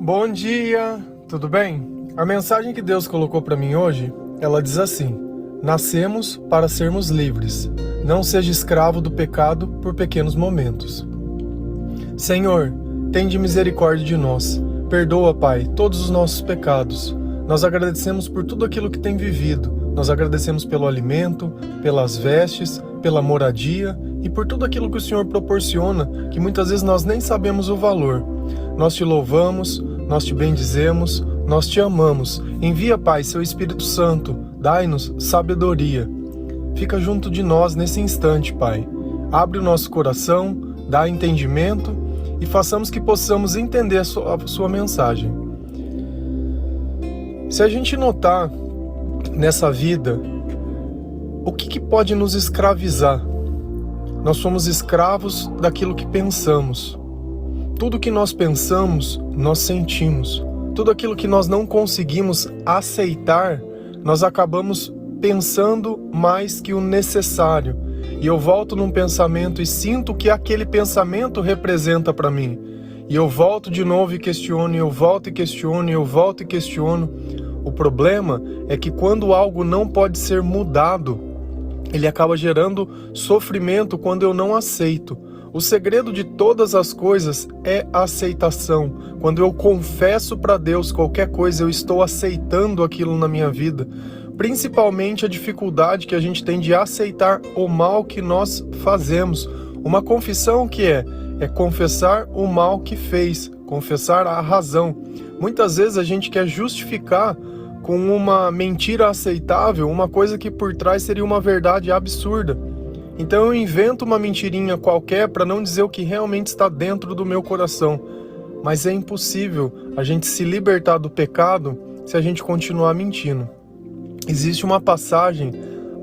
Bom dia, tudo bem? A mensagem que Deus colocou para mim hoje, ela diz assim: nascemos para sermos livres. Não seja escravo do pecado por pequenos momentos. Senhor, tende misericórdia de nós. Perdoa, Pai, todos os nossos pecados. Nós agradecemos por tudo aquilo que tem vivido. Nós agradecemos pelo alimento, pelas vestes, pela moradia e por tudo aquilo que o Senhor proporciona, que muitas vezes nós nem sabemos o valor. Nós te louvamos, nós te bendizemos, nós te amamos. Envia, Pai, seu Espírito Santo, dai-nos sabedoria. Fica junto de nós nesse instante, Pai. Abre o nosso coração, dá entendimento e façamos que possamos entender a sua mensagem. Se a gente notar nessa vida, o que pode nos escravizar? Nós somos escravos daquilo que pensamos. Tudo que nós pensamos, nós sentimos. Tudo aquilo que nós não conseguimos aceitar, nós acabamos pensando mais que o necessário. E eu volto num pensamento e sinto que aquele pensamento representa para mim. E eu volto de novo e questiono, e eu volto e questiono, e eu volto e questiono. O problema é que quando algo não pode ser mudado, ele acaba gerando sofrimento quando eu não aceito. O segredo de todas as coisas é a aceitação. Quando eu confesso para Deus qualquer coisa, eu estou aceitando aquilo na minha vida. Principalmente a dificuldade que a gente tem de aceitar o mal que nós fazemos. Uma confissão que é confessar o mal que fez, confessar a razão. Muitas vezes a gente quer justificar com uma mentira aceitável uma coisa que por trás seria uma verdade absurda. Então eu invento uma mentirinha qualquer para não dizer o que realmente está dentro do meu coração. Mas é impossível a gente se libertar do pecado se a gente continuar mentindo. Existe uma passagem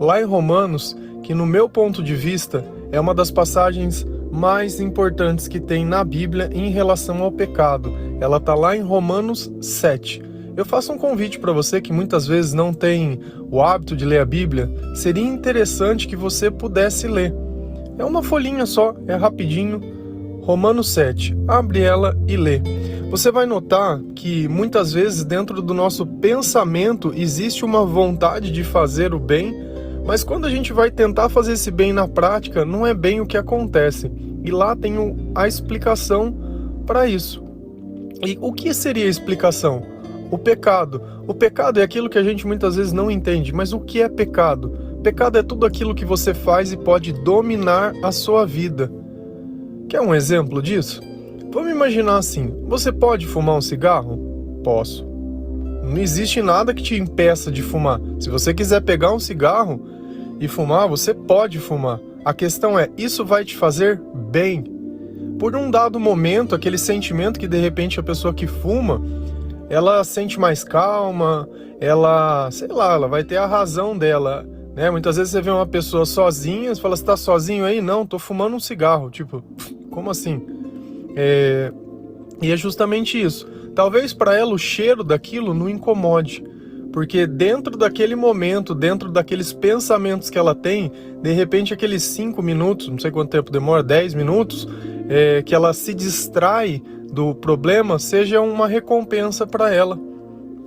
lá em Romanos que, no meu ponto de vista, é uma das passagens mais importantes que tem na Bíblia em relação ao pecado. Ela está lá em Romanos 7. Eu faço um convite para você que muitas vezes não tem o hábito de ler a Bíblia. Seria interessante que você pudesse ler. É uma folhinha só, é rapidinho. Romanos 7. Abre ela e lê. Você vai notar que muitas vezes dentro do nosso pensamento existe uma vontade de fazer o bem, mas quando a gente vai tentar fazer esse bem na prática, não é bem o que acontece. E lá tem a explicação para isso. E o que seria a explicação? O pecado. O pecado é aquilo que a gente muitas vezes não entende. Mas o que é pecado? Pecado é tudo aquilo que você faz e pode dominar a sua vida. Quer um exemplo disso? Vamos imaginar assim: você pode fumar um cigarro? Posso. Não existe nada que te impeça de fumar. Se você quiser pegar um cigarro e fumar, você pode fumar. A questão é, isso vai te fazer bem? Por um dado momento, aquele sentimento que de repente a pessoa que fuma, ela sente mais calma, ela vai ter a razão dela, né? Muitas vezes você vê uma pessoa sozinha, você fala: você tá sozinho aí? Não, tô fumando um cigarro. Tipo, como assim? E é justamente isso. Talvez para ela o cheiro daquilo não incomode, porque dentro daquele momento, dentro daqueles pensamentos que ela tem, de repente aqueles 5 minutos, não sei quanto tempo demora, 10 minutos, que ela se distrai do problema, seja uma recompensa para ela.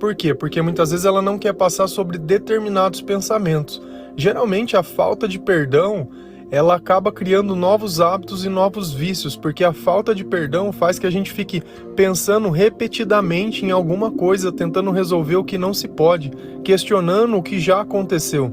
Por quê? Porque muitas vezes ela não quer passar sobre determinados pensamentos. Geralmente a falta de perdão, ela acaba criando novos hábitos e novos vícios, porque a falta de perdão faz que a gente fique pensando repetidamente em alguma coisa, tentando resolver o que não se pode, questionando o que já aconteceu.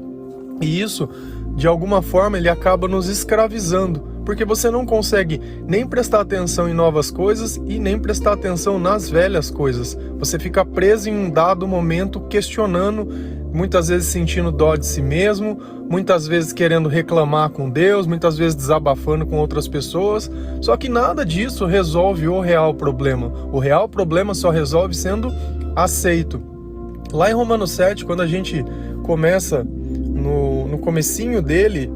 E isso, de alguma forma, ele acaba nos escravizando, porque você não consegue nem prestar atenção em novas coisas e nem prestar atenção nas velhas coisas. Você fica preso em um dado momento, questionando, muitas vezes sentindo dó de si mesmo, muitas vezes querendo reclamar com Deus, muitas vezes desabafando com outras pessoas. Só que nada disso resolve o real problema. O real problema só resolve sendo aceito. Lá em Romanos 7, quando a gente começa no comecinho dele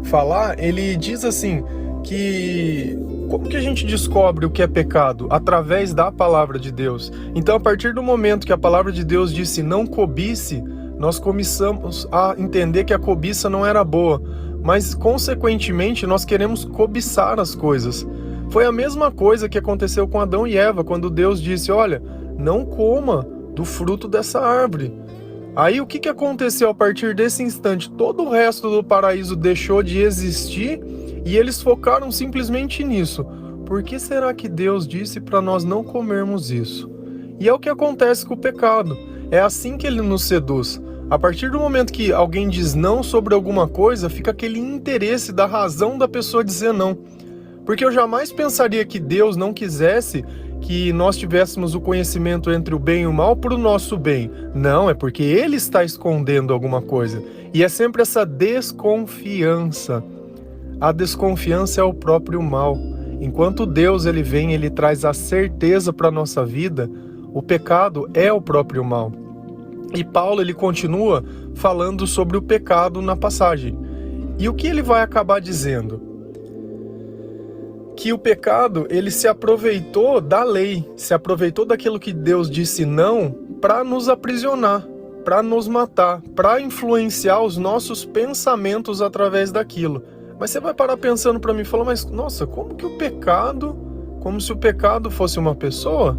falar, ele diz assim, que como que a gente descobre o que é pecado? Através da palavra de Deus. Então, a partir do momento que a palavra de Deus disse não cobice, nós começamos a entender que a cobiça não era boa, mas consequentemente nós queremos cobiçar as coisas. Foi a mesma coisa que aconteceu com Adão e Eva, quando Deus disse, olha, não coma do fruto dessa árvore. Aí o que aconteceu a partir desse instante? Todo o resto do paraíso deixou de existir e eles focaram simplesmente nisso. Por que será que Deus disse para nós não comermos isso? E é o que acontece com o pecado. É assim que ele nos seduz. A partir do momento que alguém diz não sobre alguma coisa, fica aquele interesse da razão da pessoa dizer não. Porque eu jamais pensaria que Deus não quisesse que nós tivéssemos o conhecimento entre o bem e o mal para o nosso bem. Não, é porque Ele está escondendo alguma coisa. E é sempre essa desconfiança. A desconfiança é o próprio mal. Enquanto Deus ele vem, ele traz a certeza para a nossa vida, o pecado é o próprio mal. E Paulo ele continua falando sobre o pecado na passagem. E o que ele vai acabar dizendo? Que o pecado ele se aproveitou da lei, se aproveitou daquilo que Deus disse não para nos aprisionar, para nos matar, para influenciar os nossos pensamentos através daquilo. Mas você vai parar pensando para mim e falar, mas nossa, como que o pecado, como se o pecado fosse uma pessoa?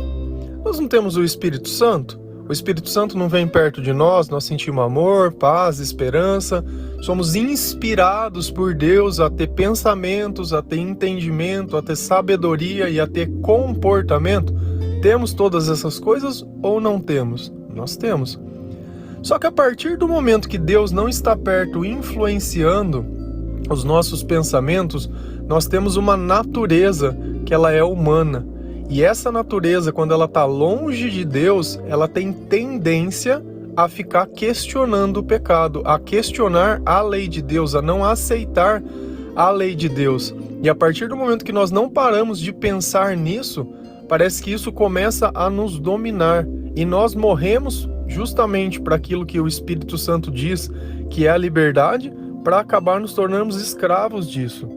Nós não temos o Espírito Santo? O Espírito Santo não vem perto de nós sentimos amor, paz, esperança, somos inspirados por Deus a ter pensamentos, a ter entendimento, a ter sabedoria e a ter comportamento. Temos todas essas coisas ou não temos? Nós temos. Só que a partir do momento que Deus não está perto influenciando os nossos pensamentos, nós temos uma natureza que ela é humana. E essa natureza, quando ela está longe de Deus, ela tem tendência a ficar questionando o pecado, a questionar a lei de Deus, a não aceitar a lei de Deus. E a partir do momento que nós não paramos de pensar nisso, parece que isso começa a nos dominar. E nós morremos justamente para aquilo que o Espírito Santo diz, que é a liberdade, para acabar nos tornarmos escravos disso.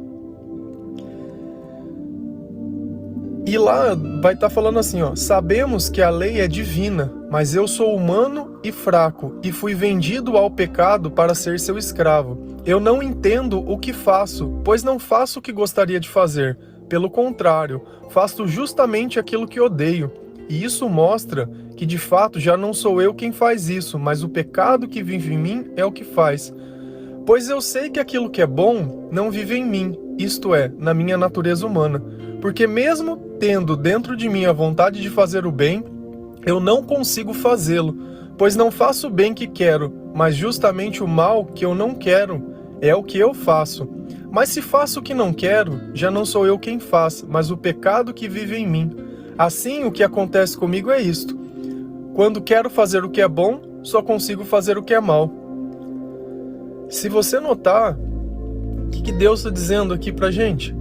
E lá vai estar falando assim, ó, sabemos que a lei é divina, mas eu sou humano e fraco, e fui vendido ao pecado para ser seu escravo. Eu não entendo o que faço, pois não faço o que gostaria de fazer. Pelo contrário, faço justamente aquilo que odeio. E isso mostra que de fato já não sou eu quem faz isso, mas o pecado que vive em mim é o que faz. Pois eu sei que aquilo que é bom não vive em mim, isto é, na minha natureza humana. Porque mesmo tendo dentro de mim a vontade de fazer o bem, eu não consigo fazê-lo, pois não faço o bem que quero, mas justamente o mal que eu não quero é o que eu faço. Mas se faço o que não quero, já não sou eu quem faz, mas o pecado que vive em mim. Assim, o que acontece comigo é isto: quando quero fazer o que é bom, só consigo fazer o que é mal. Se você notar, o que Deus está dizendo aqui pra gente?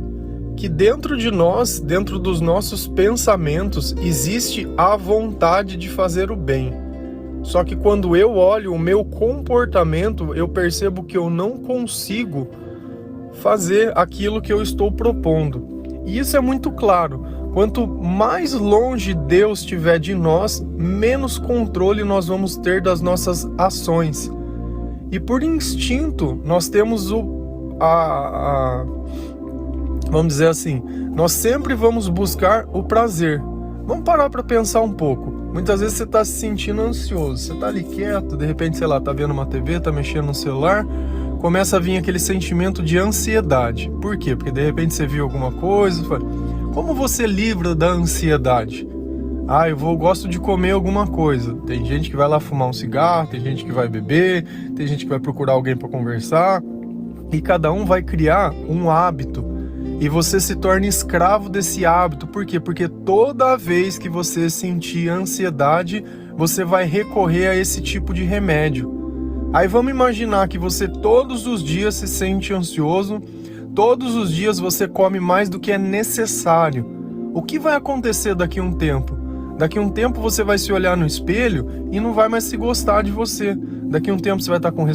Que dentro de nós, dentro dos nossos pensamentos, existe a vontade de fazer o bem. Só que quando eu olho o meu comportamento, eu percebo que eu não consigo fazer aquilo que eu estou propondo. E isso é muito claro. Quanto mais longe Deus estiver de nós, menos controle nós vamos ter das nossas ações. E por instinto, nós temos vamos dizer assim, nós sempre vamos buscar o prazer. Vamos parar para pensar um pouco. Muitas vezes você está se sentindo ansioso, você está ali quieto, de repente, sei lá, está vendo uma TV, está mexendo no celular, começa a vir aquele sentimento de ansiedade. Por quê? Porque de repente você viu alguma coisa. Como você livra da ansiedade? Eu gosto de comer alguma coisa. Tem gente que vai lá fumar um cigarro, tem gente que vai beber, tem gente que vai procurar alguém para conversar. E cada um vai criar um hábito. E você se torna escravo desse hábito. Por quê? Porque toda vez que você sentir ansiedade, você vai recorrer a esse tipo de remédio. Aí vamos imaginar que você todos os dias se sente ansioso, todos os dias você come mais do que é necessário. O que vai acontecer daqui a um tempo? Daqui a um tempo você vai se olhar no espelho e não vai mais se gostar de você. Daqui a um tempo você vai estar com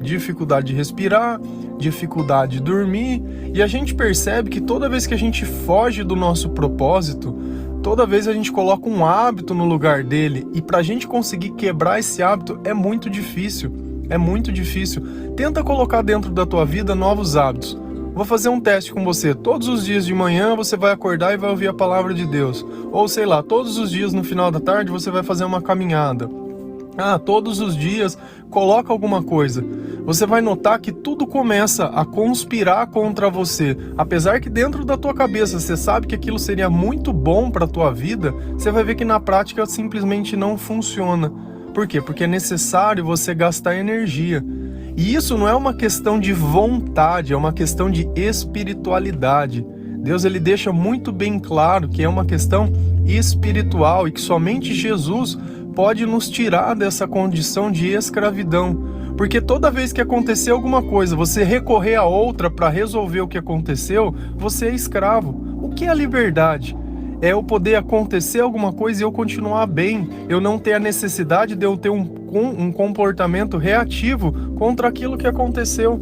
dificuldade de respirar, dificuldade de dormir. E a gente percebe que toda vez que a gente foge do nosso propósito, toda vez a gente coloca um hábito no lugar dele. E para a gente conseguir quebrar esse hábito é muito difícil. É muito difícil. Tenta colocar dentro da tua vida novos hábitos. Vou fazer um teste com você. Todos os dias de manhã você vai acordar e vai ouvir a palavra de Deus. Ou sei lá, todos os dias no final da tarde você vai fazer uma caminhada. Todos os dias coloca alguma coisa. Você vai notar que tudo começa a conspirar contra você. Apesar que dentro da tua cabeça você sabe que aquilo seria muito bom para a tua vida, você vai ver que na prática simplesmente não funciona. Por quê? Porque é necessário você gastar energia. E isso não é uma questão de vontade, é uma questão de espiritualidade. Deus ele deixa muito bem claro que é uma questão espiritual e que somente Jesus pode nos tirar dessa condição de escravidão. Porque toda vez que acontecer alguma coisa, você recorrer a outra para resolver o que aconteceu, você é escravo. O que é a liberdade? É eu poder acontecer alguma coisa e eu continuar bem, eu não ter a necessidade de eu ter um comportamento reativo contra aquilo que aconteceu.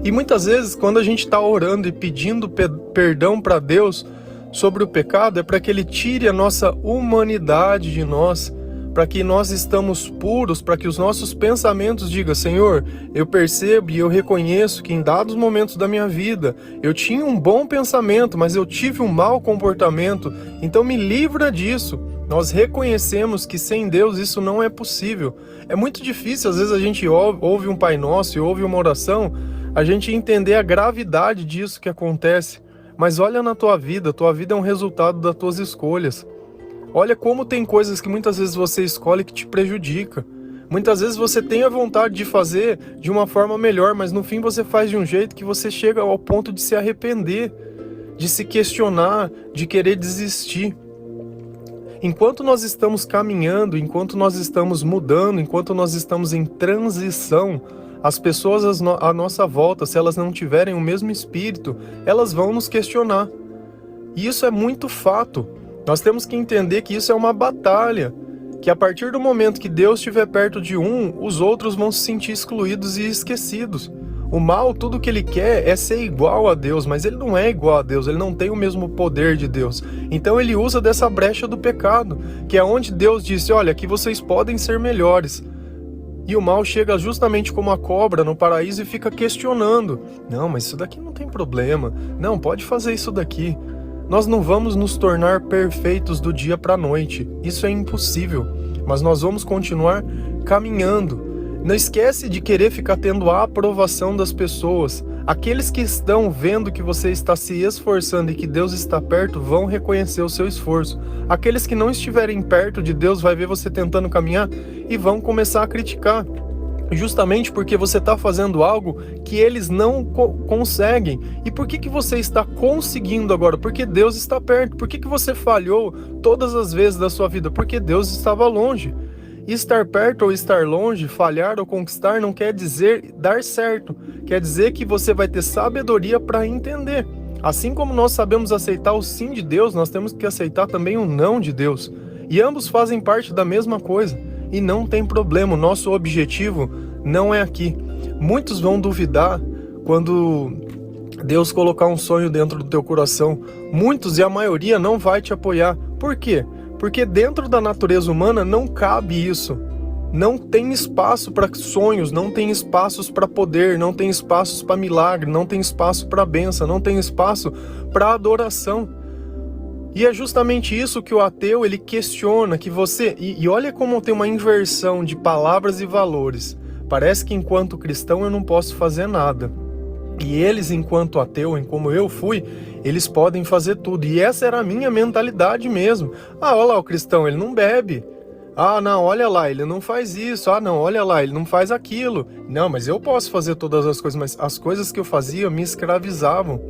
E muitas vezes, quando a gente está orando e pedindo perdão para Deus sobre o pecado, é para que Ele tire a nossa humanidade de nós, para que nós estamos puros, para que os nossos pensamentos digam: Senhor, eu percebo e eu reconheço que em dados momentos da minha vida eu tinha um bom pensamento, mas eu tive um mau comportamento, então me livra disso. Nós reconhecemos que sem Deus isso não é possível. É muito difícil, às vezes a gente ouve um Pai Nosso e ouve uma oração, a gente entender a gravidade disso que acontece. Mas olha na tua vida é um resultado das tuas escolhas. Olha como tem coisas que muitas vezes você escolhe que te prejudica. Muitas vezes você tem a vontade de fazer de uma forma melhor, mas no fim você faz de um jeito que você chega ao ponto de se arrepender, de se questionar, de querer desistir. Enquanto nós estamos caminhando, enquanto nós estamos mudando, enquanto nós estamos em transição, as pessoas à nossa volta, se elas não tiverem o mesmo espírito, elas vão nos questionar. E isso é muito fato. Nós temos que entender que isso é uma batalha, que a partir do momento que Deus estiver perto de um, os outros vão se sentir excluídos e esquecidos. O mal, tudo que ele quer é ser igual a Deus, mas ele não é igual a Deus, ele não tem o mesmo poder de Deus. Então ele usa dessa brecha do pecado, que é onde Deus disse: olha, aqui vocês podem ser melhores. E o mal chega justamente como a cobra no paraíso e fica questionando: não, mas isso daqui não tem problema, não, pode fazer isso daqui. Nós não vamos nos tornar perfeitos do dia para a noite, isso é impossível, mas nós vamos continuar caminhando. Não esquece de querer ficar tendo a aprovação das pessoas. Aqueles que estão vendo que você está se esforçando e que Deus está perto vão reconhecer o seu esforço. Aqueles que não estiverem perto de Deus vai ver você tentando caminhar e vão começar a criticar. Justamente porque você está fazendo algo que eles não conseguem. E por que você está conseguindo agora? Porque Deus está perto. Por que você falhou todas as vezes da sua vida? Porque Deus estava longe. Estar perto ou estar longe, falhar ou conquistar não quer dizer dar certo. Quer dizer que você vai ter sabedoria para entender. Assim como nós sabemos aceitar o sim de Deus, nós temos que aceitar também o não de Deus. E ambos fazem parte da mesma coisa. E não tem problema, o nosso objetivo não é aqui. Muitos vão duvidar quando Deus colocar um sonho dentro do teu coração. Muitos, e a maioria, não vai te apoiar. Por quê? Porque dentro da natureza humana não cabe isso. Não tem espaço para sonhos, não tem espaços para poder, não tem espaços para milagre, não tem espaço para bênção, não tem espaço para adoração. E é justamente isso que o ateu ele questiona, que você... E olha como tem uma inversão de palavras e valores. Parece que enquanto cristão eu não posso fazer nada. E eles, enquanto ateu, como eu fui, eles podem fazer tudo. E essa era a minha mentalidade mesmo. Olha lá o cristão, ele não bebe. Não, olha lá, ele não faz isso. Não, olha lá, ele não faz aquilo. Não, mas eu posso fazer todas as coisas, mas as coisas que eu fazia me escravizavam.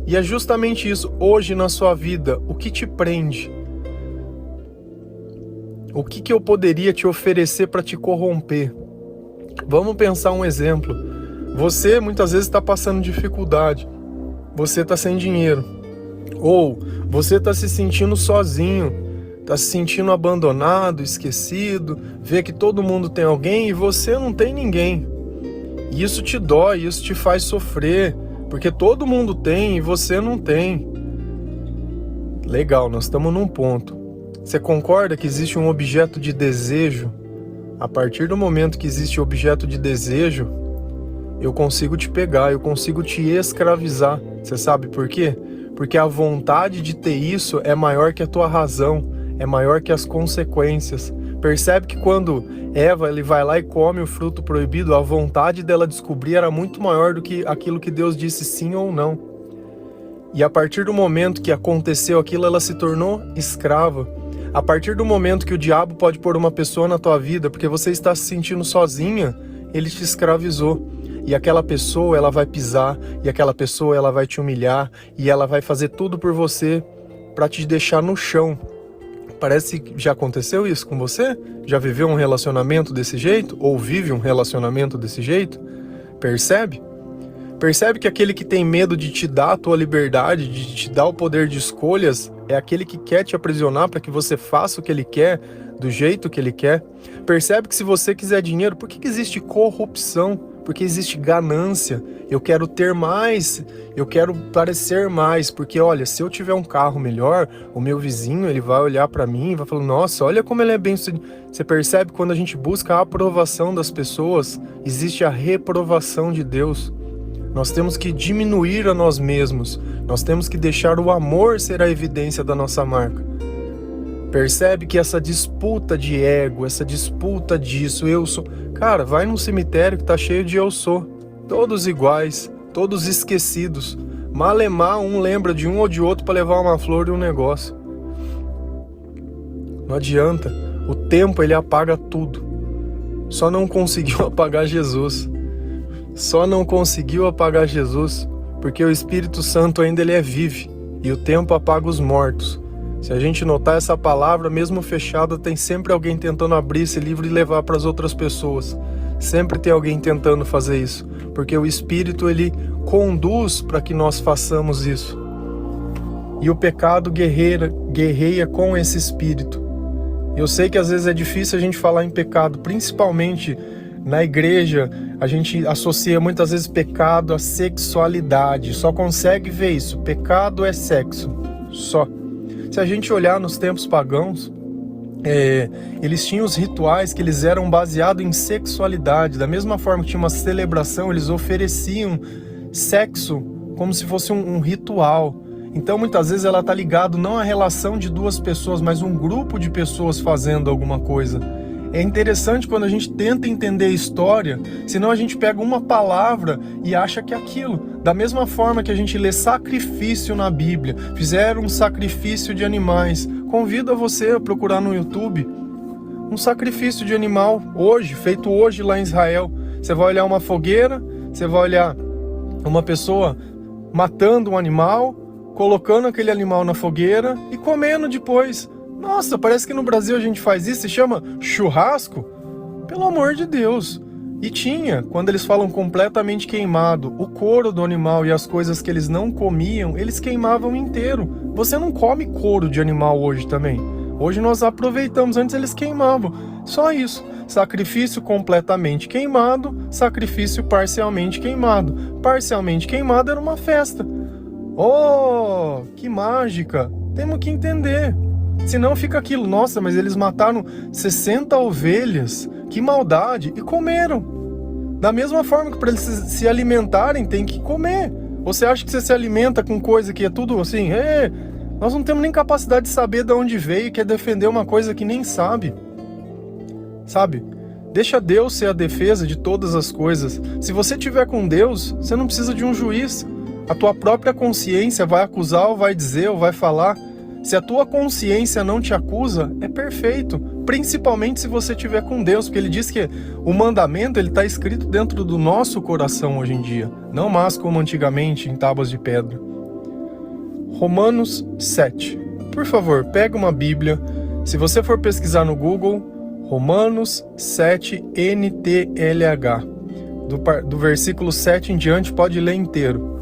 E é justamente isso, hoje na sua vida, o que te prende? O que eu poderia te oferecer para te corromper? Vamos pensar um exemplo. Você muitas vezes está passando dificuldade, você está sem dinheiro, ou você está se sentindo sozinho, está se sentindo abandonado, esquecido, vê que todo mundo tem alguém e você não tem ninguém. E isso te dói, isso te faz sofrer, porque todo mundo tem e você não tem. Legal, nós estamos num ponto. Você concorda que existe um objeto de desejo? A partir do momento que existe objeto de desejo, eu consigo te pegar, eu consigo te escravizar. Você sabe por quê? Porque a vontade de ter isso é maior que a tua razão, é maior que as consequências. Percebe que quando Eva ele vai lá e come o fruto proibido, a vontade dela descobrir era muito maior do que aquilo que Deus disse sim ou não. E a partir do momento que aconteceu aquilo, ela se tornou escrava. A partir do momento que o diabo pode pôr uma pessoa na tua vida, porque você está se sentindo sozinha, ele te escravizou. E aquela pessoa, ela vai pisar, e aquela pessoa, ela vai te humilhar, e ela vai fazer tudo por você para te deixar no chão. Parece que já aconteceu isso com você? Já viveu um relacionamento desse jeito? Ou vive um relacionamento desse jeito? Percebe? Percebe que aquele que tem medo de te dar a tua liberdade, de te dar o poder de escolhas, é aquele que quer te aprisionar para que você faça o que ele quer, do jeito que ele quer. Percebe que se você quiser dinheiro, por que existe corrupção? Porque existe ganância. Eu quero ter mais, eu quero parecer mais, porque olha, se eu tiver um carro melhor, o meu vizinho, ele vai olhar para mim e vai falar, nossa, olha como ele é bem sucedido. Você percebe que quando a gente busca a aprovação das pessoas, existe a reprovação de Deus. Nós temos que diminuir a nós mesmos, nós temos que deixar o amor ser a evidência da nossa marca. Percebe que essa disputa de ego, essa disputa disso, eu sou... Cara, vai num cemitério que tá cheio de eu sou. Todos iguais, todos esquecidos. Malemar, um lembra de um ou de outro para levar uma flor e um negócio. Não adianta. O tempo, ele apaga tudo. Só não conseguiu apagar Jesus. Só não conseguiu apagar Jesus, porque o Espírito Santo ainda ele é vivo. E o tempo apaga os mortos. Se a gente notar essa palavra, mesmo fechada, tem sempre alguém tentando abrir esse livro e levar para as outras pessoas. Sempre tem alguém tentando fazer isso, porque o Espírito ele conduz para que nós façamos isso. E o pecado guerreia com esse Espírito. Eu sei que às vezes é difícil a gente falar em pecado, principalmente na igreja. A gente associa muitas vezes pecado à sexualidade, só consegue ver isso, pecado é sexo, só. Se a gente olhar nos tempos pagãos, eles tinham os rituais que eles eram baseados em sexualidade. Da mesma forma que tinha uma celebração, eles ofereciam sexo como se fosse um ritual. Então muitas vezes ela está ligada não à relação de duas pessoas, mas um grupo de pessoas fazendo alguma coisa. É interessante quando a gente tenta entender a história, senão a gente pega uma palavra e acha que é aquilo. Da mesma forma que a gente lê sacrifício na Bíblia, fizeram um sacrifício de animais. Convido a você a procurar no YouTube um sacrifício de animal hoje, feito hoje lá em Israel. Você vai olhar uma fogueira, você vai olhar uma pessoa matando um animal, colocando aquele animal na fogueira e comendo depois. Nossa, parece que no Brasil a gente faz isso, se chama churrasco? Pelo amor de Deus. E tinha, quando eles falam completamente queimado, o couro do animal e as coisas que eles não comiam, eles queimavam inteiro. Você não come couro de animal hoje também. Hoje nós aproveitamos, antes eles queimavam. Só isso. Sacrifício completamente queimado, sacrifício parcialmente queimado. Parcialmente queimado era uma festa. Oh, que mágica! Temos que entender. Senão fica aquilo, nossa, mas eles mataram 60 ovelhas, que maldade, e comeram. Da mesma forma que para eles se alimentarem, tem que comer. Você acha que você se alimenta com coisa que é tudo assim? Nós não temos nem capacidade de saber de onde veio e quer defender uma coisa que nem sabe. Sabe? Deixa Deus ser a defesa de todas as coisas. Se você estiver com Deus, você não precisa de um juiz. A tua própria consciência vai acusar ou vai dizer ou vai falar. Se a tua consciência não te acusa, é perfeito, principalmente se você estiver com Deus, porque ele diz que o mandamento está escrito dentro do nosso coração hoje em dia, não mais como antigamente em tábuas de pedra. Romanos 7. Por favor, pega uma Bíblia. Se você for pesquisar no Google, Romanos 7 NTLH, do versículo 7 em diante, pode ler inteiro.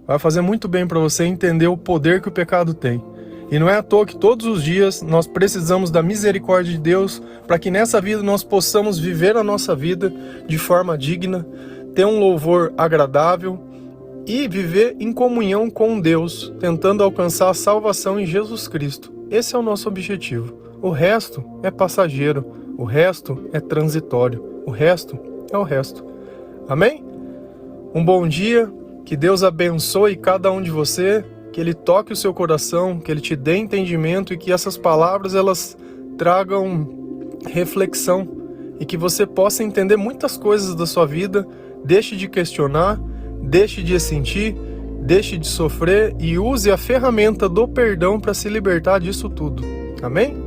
Vai fazer muito bem para você entender o poder que o pecado tem. E não é à toa que todos os dias nós precisamos da misericórdia de Deus para que nessa vida nós possamos viver a nossa vida de forma digna, ter um louvor agradável e viver em comunhão com Deus, tentando alcançar a salvação em Jesus Cristo. Esse é o nosso objetivo. O resto é passageiro, o resto é transitório, o resto é o resto. Amém? Um bom dia, que Deus abençoe cada um de você, que Ele toque o seu coração, que Ele te dê entendimento e que essas palavras elas tragam reflexão e que você possa entender muitas coisas da sua vida, deixe de questionar, deixe de sentir, deixe de sofrer e use a ferramenta do perdão para se libertar disso tudo. Amém?